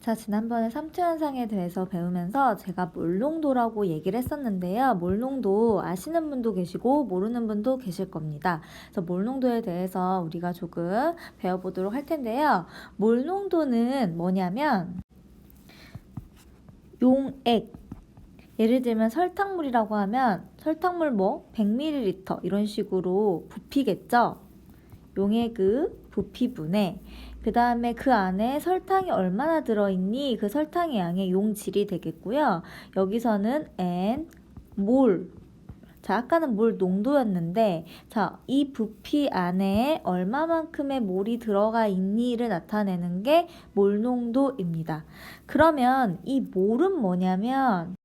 자, 지난번에 삼투현상에 대해서 배우면서 제가 몰농도라고 얘기를 했었는데요. 몰농도 아시는 분도 계시고 모르는 분도 계실 겁니다. 그래서 몰농도에 대해서 우리가 조금 배워보도록 할 텐데요. 몰농도는 뭐냐면 용액, 예를 들면 설탕물이라고 하면 설탕물 100ml 이런 식으로 부피겠죠. 용액의 부피분에 그 다음에 그 안에 설탕이 얼마나 들어있니? 그 설탕의 양의 용질이 되겠고요. 여기서는 N, 몰. 자, 아까는 몰 농도였는데, 자, 이 부피 안에 얼마만큼의 몰이 들어가 있니를 나타내는 게 몰 농도입니다. 그러면 이 몰은 뭐냐면,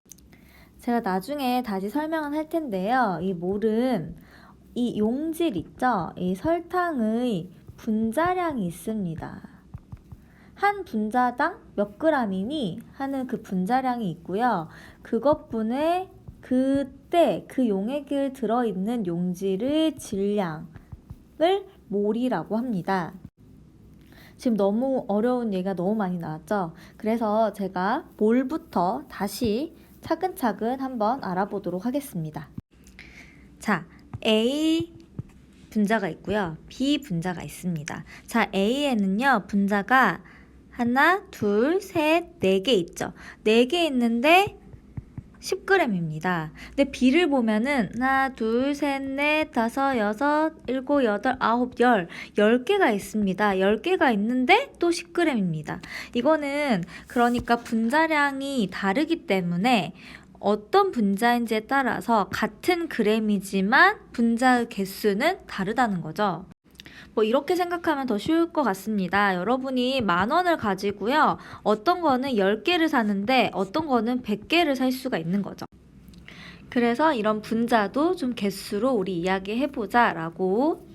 제가 나중에 다시 설명을 할 텐데요. 이 몰은 이 용질 있죠? 이 설탕의 분자량이 있습니다. 한 분자당 몇 g이니 하는 그 분자량이 있고요. 그것분에 그때 그 용액에 들어있는 용질의 질량을 몰이라고 합니다. 지금 너무 어려운 얘기가 너무 많이 나왔죠? 그래서 제가 몰부터 다시 차근차근 한번 알아보도록 하겠습니다. 자, A 분자가 있고요. B 분자가 있습니다. 자, A에는요, 분자가 하나, 둘, 셋, 네 개 있죠. 4개 있는데 10g입니다. 근데 B를 보면은 하나, 둘, 셋, 넷, 다섯, 여섯, 일곱, 여덟, 아홉, 10개가 있습니다. 10개가 있는데 또 10g입니다. 이거는 그러니까 분자량이 다르기 때문에 어떤 분자인지에 따라서 같은 그램이지만 분자의 개수는 다르다는 거죠. 이렇게 생각하면 더 쉬울 것 같습니다. 여러분이 10,000원을 가지고요. 어떤 거는 10개를 사는데 어떤 거는 100개를 살 수가 있는 거죠. 그래서 이런 분자도 좀 개수로 우리 이야기해보자 라고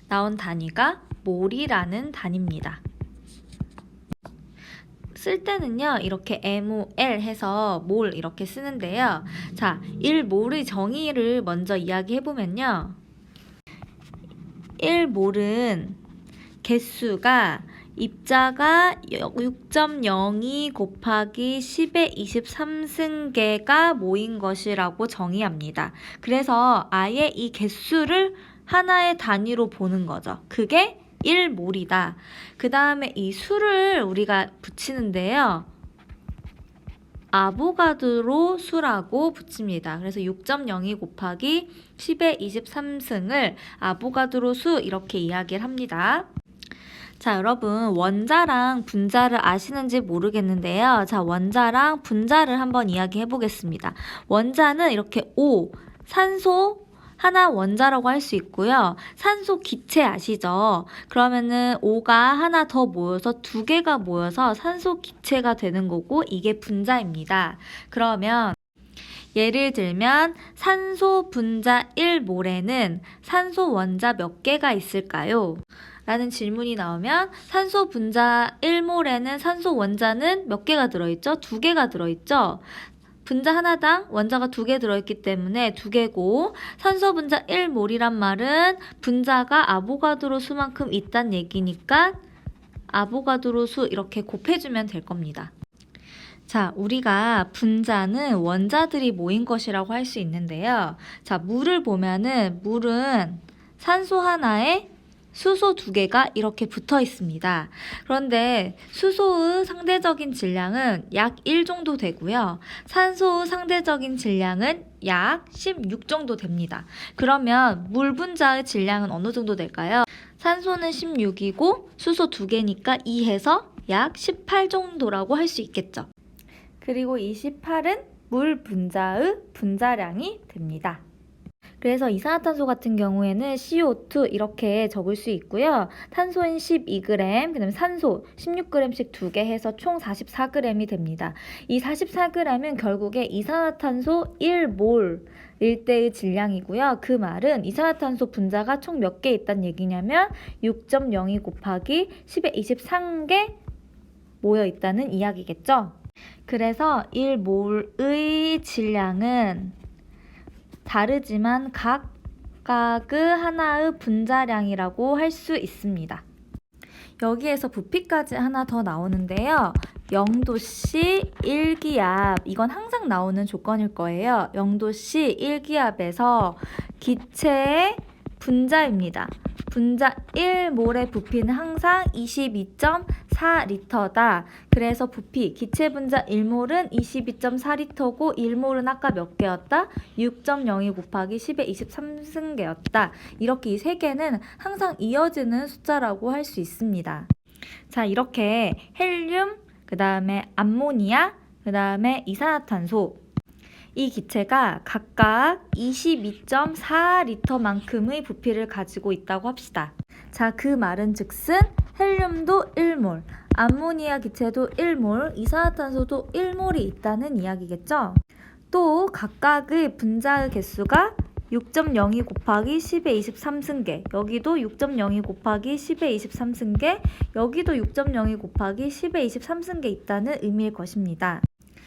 나온 단위가 몰이라는 단위입니다. 쓸 때는요, 이렇게 MOL 해서 몰 이렇게 쓰는데요. 자, 1몰의 정의를 먼저 이야기해보면요. 1몰은 개수가 입자가 6.02 곱하기 10의 23승계가 모인 것이라고 정의합니다. 그래서 아예 이 개수를 하나의 단위로 보는 거죠. 그게 1몰이다. 그 다음에 이 수를 우리가 붙이는데요. 아보가드로 수라고 붙입니다. 그래서 6.02 곱하기 10의 23승을 아보가드로 수 이렇게 이야기를 합니다. 자, 여러분 원자랑 분자를 아시는지 모르겠는데요. 자, 원자랑 분자를 한번 이야기해 보겠습니다. 원자는 이렇게 O, 산소 하나 원자라고 할 수 있고요. 산소 기체 아시죠? 그러면은 O가 하나 더 모여서 2개가 모여서 산소 기체가 되는 거고 이게 분자입니다. 그러면 예를 들면 산소 분자 1몰에는 산소 원자 몇 개가 있을까요? 라는 질문이 나오면 산소 분자 1몰에는 산소 원자는 몇 개가 들어있죠? 2개가 들어있죠? 분자 하나당 원자가 2개 들어있기 때문에 2개고 산소 분자 1몰이란 말은 분자가 아보가드로 수만큼 있다는 얘기니까 아보가드로 수 이렇게 곱해주면 될 겁니다. 자, 우리가 분자는 원자들이 모인 것이라고 할 수 있는데요. 자, 물을 보면은 물은 산소 하나에 수소 2개가 이렇게 붙어 있습니다. 그런데 수소의 상대적인 질량은 약 1 정도 되고요. 산소의 상대적인 질량은 약 16 정도 됩니다. 그러면 물 분자의 질량은 어느 정도 될까요? 산소는 16이고 수소 2개니까 2해서 약 18 정도라고 할 수 있겠죠. 그리고 이 18은 물 분자의 분자량이 됩니다. 그래서 이산화탄소 같은 경우에는 CO2 이렇게 적을 수 있고요. 탄소인 12g, 그 다음에 산소 16g씩 2개 해서 총 44g이 됩니다. 이 44g은 결국에 이산화탄소 1몰 일대의 질량이고요. 그 말은 이산화탄소 분자가 총 몇 개 있다는 얘기냐면 6.02 곱하기 10의 23개 모여 있다는 이야기겠죠. 그래서 1몰의 질량은 다르지만 각각의 하나의 분자량이라고 할 수 있습니다. 여기에서 부피까지 하나 더 나오는데요. 0도씨 1기압, 이건 항상 나오는 조건일 거예요. 0도씨 1기압에서 기체의 분자입니다. 분자 1몰의 부피는 항상 22.4리터다. 그래서 부피, 기체 분자 1몰은 22.4리터고 1몰은 아까 몇 개였다? 6.02 곱하기 10의 23승계였다. 이렇게 이 세 개는 항상 이어지는 숫자라고 할 수 있습니다. 자, 이렇게 헬륨, 그 다음에 암모니아, 그 다음에 이산화탄소, 이 기체가 각각 22.4리터만큼의 부피를 가지고 있다고 합시다. 자, 그 말은 즉슨 헬륨도 1몰, 암모니아 기체도 1몰, 이산화탄소도 1몰이 있다는 이야기겠죠? 또 각각의 분자의 개수가 6.02 곱하기 10의 23승계, 여기도 6.02 곱하기 10의 23승계, 여기도 6.02 곱하기 10의 23승계 있다는 의미일 것입니다.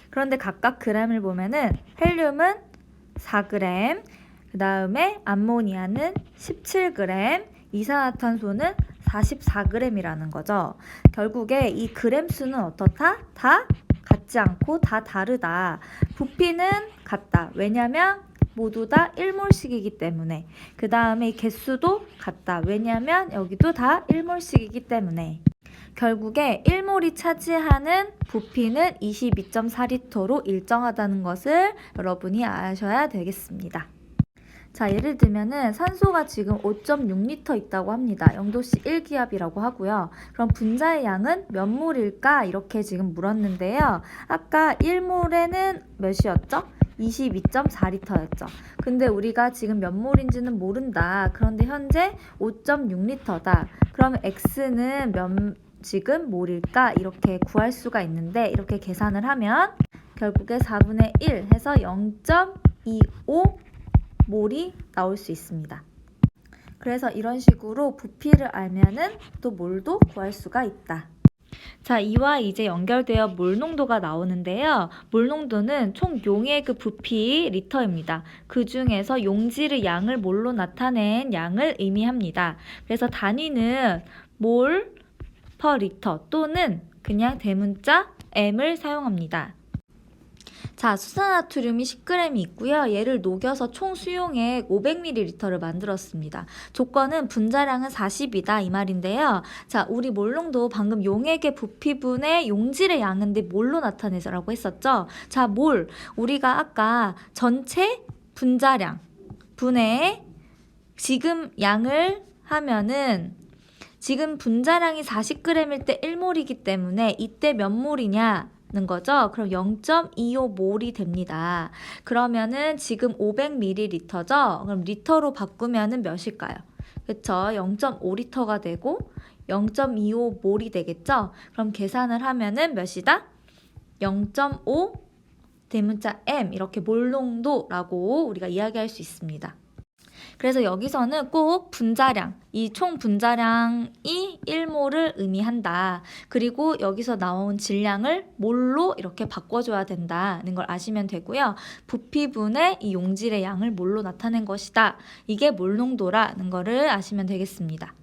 그런데 각각 그램을 보면은 헬륨은 4g, 그 다음에 암모니아는 17g, 이산화탄소는 44g이라는 거죠. 결국에 이 그램 수는 어떻다? 다 같지 않고 다 다르다. 부피는 같다. 왜냐면 모두 다 1몰씩이기 때문에. 그 다음에 이 개수도 같다. 왜냐면 여기도 다 1몰씩이기 때문에. 결국에 1몰이 차지하는 부피는 22.4리터로 일정하다는 것을 여러분이 아셔야 되겠습니다. 자, 예를 들면은 산소가 지금 5.6리터 있다고 합니다. 0도씨 1기압이라고 하고요. 그럼 분자의 양은 몇 몰일까? 이렇게 지금 물었는데요. 아까 1몰에는 몇이었죠? 22.4리터였죠. 근데 우리가 지금 몇 몰인지는 모른다. 그런데 현재 5.6리터다. 그러면 X는 지금 몰일까? 이렇게 구할 수가 있는데 이렇게 계산을 하면 결국에 4분의 1 해서 0.25 몰이 나올 수 있습니다. 그래서 이런 식으로 부피를 알면은 또 몰도 구할 수가 있다. 자, 이와 이제 연결되어 몰 농도가 나오는데요. 몰 농도는 총 용의 그 부피 리터입니다. 그 중에서 용질의 양을 몰로 나타낸 양을 의미합니다. 그래서 단위는 몰 per 리터 또는 그냥 대문자 m을 사용합니다. 자, 수산나트륨이 10g이 있고요. 얘를 녹여서 총 수용액 500ml를 만들었습니다. 조건은 분자량은 40이다 이 말인데요. 자, 우리 몰농도 방금 용액의 부피분의 용질의 양인데 몰로 나타내라고 했었죠. 자, 몰, 우리가 아까 전체 분자량 분의 지금 양을 하면은 지금 분자량이 40g일 때 1몰이기 때문에 이때 몇 몰이냐 는 거죠. 그럼 0.25몰이 됩니다. 그러면은 지금 500ml죠. 그럼 리터로 바꾸면은 몇일까요? 그쵸? 0.5리터가 되고 0.25몰이 되겠죠? 그럼 계산을 하면은 몇이다? 0.5 대문자 m 이렇게 몰농도라고 우리가 이야기할 수 있습니다. 그래서 여기서는 꼭 분자량, 이 총 분자량이 1몰을 의미한다. 그리고 여기서 나온 질량을 몰로 이렇게 바꿔줘야 된다는 걸 아시면 되고요. 부피분의 이 용질의 양을 몰로 나타낸 것이다. 이게 몰농도라는 거를 아시면 되겠습니다.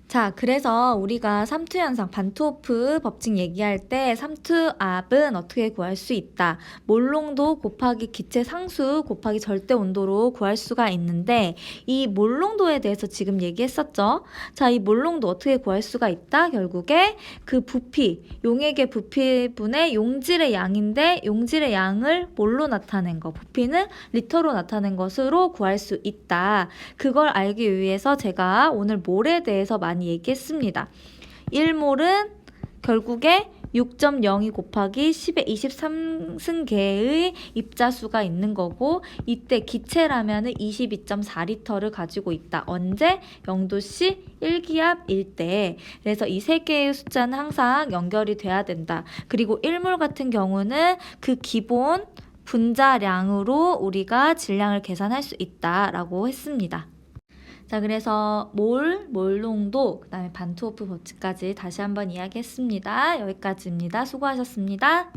자, 그래서 우리가 삼투현상, 반트호프 법칙 얘기할 때 삼투압은 어떻게 구할 수 있다. 몰농도 곱하기 기체 상수 곱하기 절대 온도로 구할 수가 있는데 이 몰농도에 대해서 지금 얘기했었죠. 자, 이 몰농도 어떻게 구할 수가 있다. 결국에 그 부피, 용액의 부피분의 용질의 양인데 용질의 양을 몰로 나타낸 거, 부피는 리터로 나타낸 것으로 구할 수 있다. 그걸 알기 위해서 제가 오늘 몰에 대해서 많이 얘기했습니다. 1몰은 결국에 6.02 곱하기 10의 23승계의 입자수가 있는 거고 이때 기체라면 22.4리터를 가지고 있다. 언제? 0도씨 1기압일 때. 그래서 이 세 개의 숫자는 항상 연결이 돼야 된다. 그리고 1몰 같은 경우는 그 기본 분자량으로 우리가 질량을 계산할 수 있다라고 했습니다. 자, 그래서 몰농도, 그 다음에 반트호프 법칙까지 다시 한번 이야기했습니다. 여기까지입니다. 수고하셨습니다.